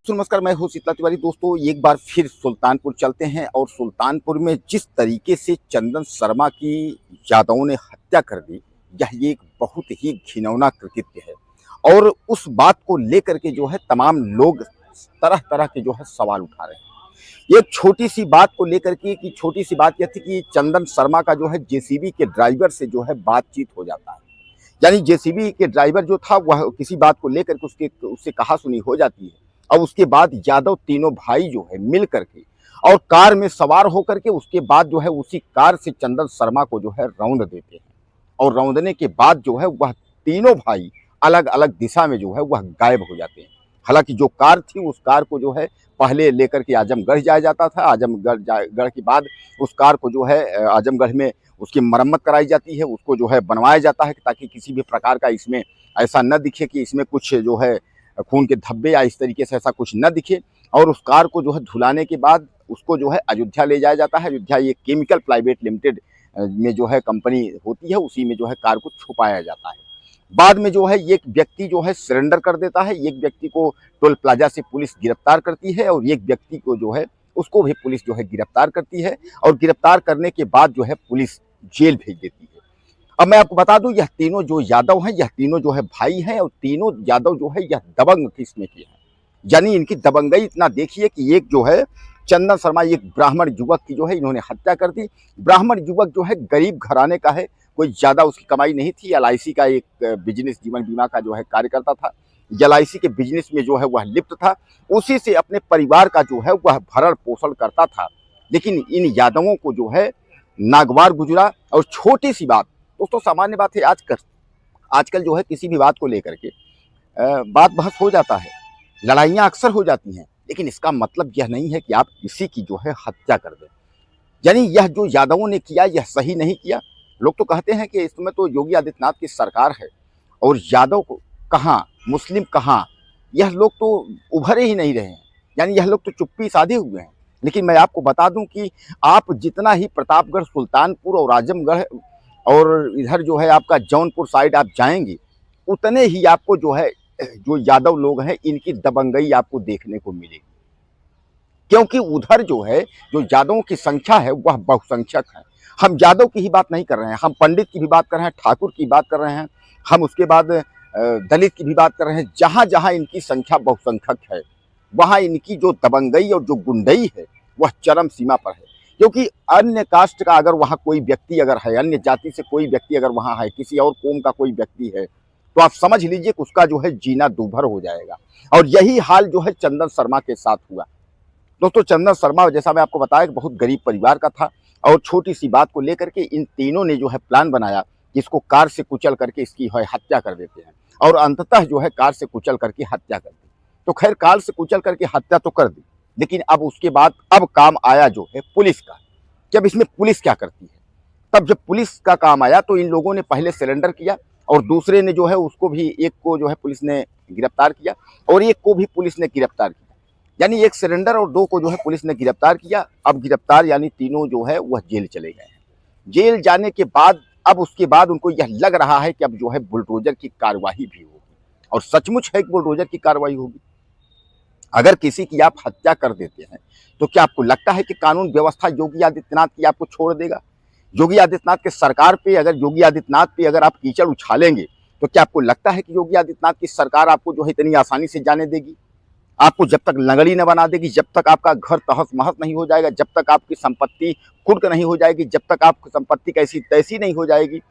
नमस्कार, मैं हूँ शीतला तिवारी। दोस्तों, एक बार फिर सुल्तानपुर चलते हैं और सुल्तानपुर में जिस तरीके से चंदन शर्मा की यादवों ने हत्या कर दी, यह एक बहुत ही घिनौना कृत्य है। और उस बात को लेकर के जो है तमाम लोग तरह तरह के जो है सवाल उठा रहे हैं। एक छोटी सी बात को लेकर के कि छोटी सी बात यह थी कि चंदन शर्मा का जो है जेसीबी के ड्राइवर से जो है बातचीत हो जाता है। यानी जेसीबी के ड्राइवर जो था वह किसी बात को लेकर के उससे कहासुनी हो जाती है और उसके बाद यादव तीनों भाई जो है मिल करके और कार में सवार होकर के उसके बाद जो है उसी कार से चंदन शर्मा को जो है रौंद देते हैं। और रौंदने के बाद जो है वह तीनों भाई अलग अलग दिशा में जो है वह गायब हो जाते हैं। हालांकि जो कार थी उस कार को जो है पहले लेकर के आजमगढ़ जाया जाता था। आजमगढ़ के बाद उस कार को जो है आजमगढ़ में उसकी मरम्मत कराई जाती है, उसको जो है बनवाया जाता है ताकि किसी भी प्रकार का इसमें ऐसा न दिखे कि इसमें कुछ जो है खून के धब्बे या इस तरीके से ऐसा कुछ न दिखे। और उस कार को जो है धुलाने के बाद उसको जो है अयोध्या ले जाया जाता है। अयोध्या ये केमिकल प्राइवेट लिमिटेड में जो है कंपनी होती है, उसी में जो है कार को छुपाया जाता है। बाद में जो है एक व्यक्ति जो है सरेंडर कर देता है, एक व्यक्ति को टोल प्लाजा से पुलिस गिरफ्तार करती है और एक व्यक्ति को जो है उसको भी पुलिस जो है गिरफ्तार करती है। और गिरफ्तार करने के बाद जो है पुलिस जेल भेज देती है। अब मैं आपको बता दूं, यह तीनों जो यादव हैं, यह तीनों जो है भाई हैं और तीनों यादव जो है यह दबंग किस्म के हैं। यानी इनकी दबंगई इतना देखिए कि एक जो है चंदन शर्मा एक ब्राह्मण युवक की जो है इन्होंने हत्या कर दी। ब्राह्मण युवक जो है गरीब घराने का है, कोई ज़्यादा उसकी कमाई नहीं थी। एलआईसी का एक बिजनेस, जीवन बीमा का जो है कार्य करता था। एलआईसी के बिजनेस में जो है वह लिप्त था, उसी से अपने परिवार का जो है वह भरण पोषण करता था। लेकिन इन यादवों को जो है नागवार गुजरा। और छोटी सी बात दोस्तों, सामान्य बात है, आजकल जो है किसी भी बात को लेकर के बात बहस हो जाता है, लड़ाइयाँ अक्सर हो जाती हैं, लेकिन इसका मतलब यह नहीं है कि आप किसी की जो है हत्या कर दें। यानी यह जो यादवों ने किया यह सही नहीं किया। लोग तो कहते हैं कि इस समय तो योगी आदित्यनाथ की सरकार है और यादव को कहाँ, मुस्लिम कहाँ, यह लोग तो उभरे ही नहीं रहे हैं। यानी यह लोग तो चुप्पी साधे हुए हैं। लेकिन मैं आपको बता दूं कि आप जितना ही प्रतापगढ़, सुल्तानपुर और आजमगढ़ और इधर जो है आपका जौनपुर साइड आप जाएंगे, उतने ही आपको जो है जो यादव लोग हैं इनकी दबंगई आपको देखने को मिलेगी। क्योंकि उधर जो है जो यादवों की संख्या है वह बहुसंख्यक है। हम यादव की ही बात नहीं कर रहे हैं, हम पंडित की भी बात कर रहे हैं, ठाकुर की बात कर रहे हैं, हम उसके बाद दलित की भी बात कर रहे हैं। जहाँ जहाँ इनकी संख्या बहुसंख्यक है वहाँ इनकी जो दबंगई और जो गुंडई है वह चरम सीमा पर है। क्योंकि अन्य कास्ट का अगर वहाँ कोई व्यक्ति अगर है, अन्य जाति से कोई व्यक्ति अगर वहाँ है, किसी और कौम का कोई व्यक्ति है, तो आप समझ लीजिए कि उसका जो है जीना दूभर हो जाएगा। और यही हाल जो है चंदन शर्मा के साथ हुआ। दोस्तों, चंदन शर्मा जैसा मैं आपको बताया बहुत गरीब परिवार का था और छोटी सी बात को लेकर के इन तीनों ने जो है प्लान बनाया कि इसको कार से कुचल करके इसकी हत्या कर देते हैं। और अंततः जो है कार से कुचल करके हत्या कर दी। तो खैर, कार से कुचल करके हत्या तो कर दी, लेकिन अब उसके बाद अब काम आया जो है पुलिस का। जब इसमें पुलिस क्या करती है, तब जब पुलिस का काम आया तो इन लोगों ने पहले सरेंडर किया और दूसरे ने जो है उसको भी, एक को जो है पुलिस ने गिरफ्तार किया और एक को भी पुलिस ने गिरफ्तार किया। यानी एक सरेंडर और दो को जो है पुलिस ने गिरफ्तार किया। अब गिरफ्तार यानी तीनों जो है वह जेल चले गए हैं। जेल जाने के बाद अब उसके बाद उनको यह लग रहा है कि अब जो है बुलडोजर की कार्रवाई भी होगी। और सचमुच है कि बुलडोजर की कार्रवाई होगी। अगर किसी की आप हत्या कर देते हैं तो क्या आपको लगता है कि कानून व्यवस्था योगी आदित्यनाथ की आपको छोड़ देगा? योगी आदित्यनाथ के सरकार पे, अगर योगी आदित्यनाथ पे अगर आप कीचड़ उछालेंगे तो क्या आपको लगता है कि योगी आदित्यनाथ की सरकार आपको जो है इतनी आसानी से जाने देगी? आपको जब तक लंगड़ी न बना देगी, जब तक आपका घर तहस महस नहीं हो जाएगा, जब तक आपकी संपत्ति कुर्क नहीं हो जाएगी, जब तक आपकी संपत्ति कैसी तैसी नहीं हो जाएगी,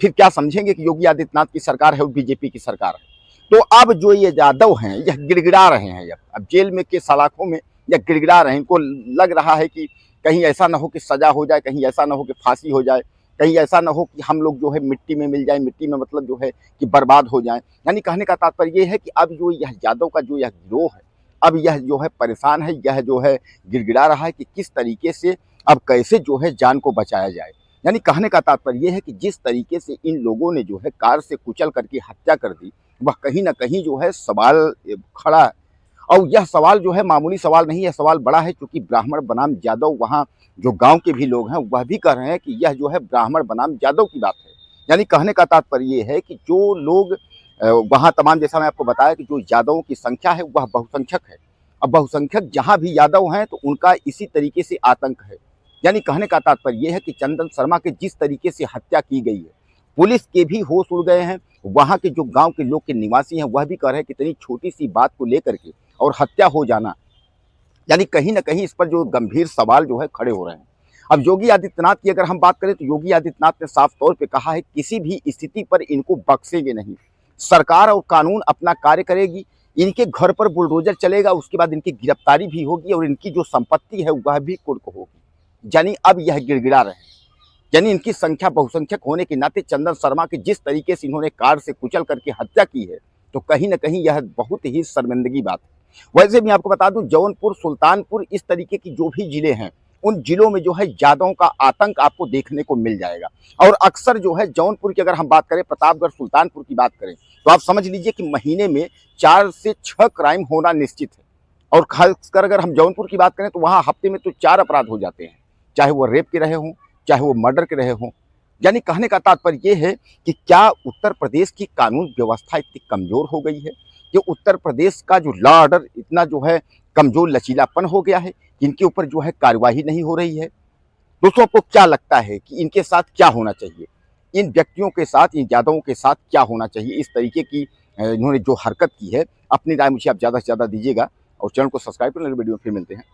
फिर क्या समझेंगे कि योगी आदित्यनाथ की सरकार है और बीजेपी की सरकार है? तो अब जो ये यादव हैं यह गिड़गिड़ा रहे हैं। अब जेल में के सलाखों में यह गिड़गिड़ा रहे हैं। इनको लग रहा है कि कहीं ऐसा ना हो कि सजा हो जाए, कहीं ऐसा ना हो कि फांसी हो जाए, कहीं ऐसा ना हो कि हम लोग जो है मिट्टी में मिल जाए, मिट्टी में मतलब जो है कि बर्बाद हो जाए। यानी कहने का तात्पर्य ये है कि अब जो यह यादव का जो यह गिरोह है, अब यह जो है परेशान है, यह जो है गिड़गिड़ा रहा है कि किस तरीके से अब कैसे जो है जान को बचाया जाए। यानी कहने का तात्पर्य यह है कि जिस तरीके से इन लोगों ने जो है कार से कुचल करके हत्या कर दी, वह कहीं ना कहीं जो है सवाल खड़ा है। और यह सवाल जो है मामूली सवाल नहीं है, सवाल बड़ा है। क्योंकि ब्राह्मण बनाम यादव, वहाँ जो गांव के भी लोग हैं वह भी कह रहे हैं कि यह जो है ब्राह्मण बनाम यादव की बात है। यानी कहने का तात्पर्य ये है कि जो लोग वहाँ तमाम, जैसा मैं आपको बताया कि जो यादवों की संख्या है वह बहुसंख्यक है। अब बहुसंख्यक जहाँ भी यादव हैं तो उनका इसी तरीके से आतंक है। यानी कहने का तात्पर्य ये है कि चंदन शर्मा की जिस तरीके से हत्या की गई है, पुलिस के भी होश उड़ गए हैं। वहाँ के जो गांव के लोग के निवासी हैं वह भी कह रहे हैं कि इतनी छोटी सी बात को लेकर के और हत्या हो जाना, यानी कहीं ना कहीं इस पर जो गंभीर सवाल जो है खड़े हो रहे हैं। अब योगी आदित्यनाथ की अगर हम बात करें तो योगी आदित्यनाथ ने साफ तौर पे कहा है किसी भी स्थिति पर इनको बख्शेंगे नहीं। सरकार और कानून अपना कार्य करेगी, इनके घर पर बुलडोजर चलेगा, उसके बाद इनकी गिरफ्तारी भी होगी और इनकी जो संपत्ति है वह भी कुर्क होगी। यानी अब यह गिड़गिड़ा रहे हैं। यानी इनकी संख्या बहुसंख्यक होने के नाते चंदन शर्मा की जिस तरीके से इन्होंने कार से कुचल करके हत्या की है, तो कहीं ना कहीं यह बहुत ही शर्मिंदगी बात है। वैसे भी आपको बता दूं, जौनपुर, सुल्तानपुर, इस तरीके की जो भी जिले हैं, उन जिलों में जो है यादवों का आतंक आपको देखने को मिल जाएगा। और अक्सर जो है जौनपुर की अगर हम बात करें, प्रतापगढ़, सुल्तानपुर की बात करें, तो आप समझ लीजिए कि महीने में 4 से 6 क्राइम होना निश्चित है। और खासकर अगर हम जौनपुर की बात करें तो वहाँ हफ्ते में तो 4 अपराध हो जाते हैं, चाहे वो रेप के रहे हों, चाहे वो मर्डर के रहे हों। यानी कहने का तात्पर्य ये है कि क्या उत्तर प्रदेश की कानून व्यवस्था इतनी कमजोर हो गई है कि उत्तर प्रदेश का जो लॉ ऑर्डर इतना जो है कमजोर, लचीलापन हो गया है, इनके ऊपर जो है कार्यवाही नहीं हो रही है। दोस्तों, आपको क्या लगता है कि इनके साथ क्या होना चाहिए? इन व्यक्तियों के साथ, इन यादवों के साथ क्या होना चाहिए? इस तरीके की इन्होंने जो हरकत की है, अपनी राय मुझे आप ज़्यादा से ज़्यादा दीजिएगा और चैनल को सब्सक्राइब कर लें। वीडियो में फिर मिलते हैं।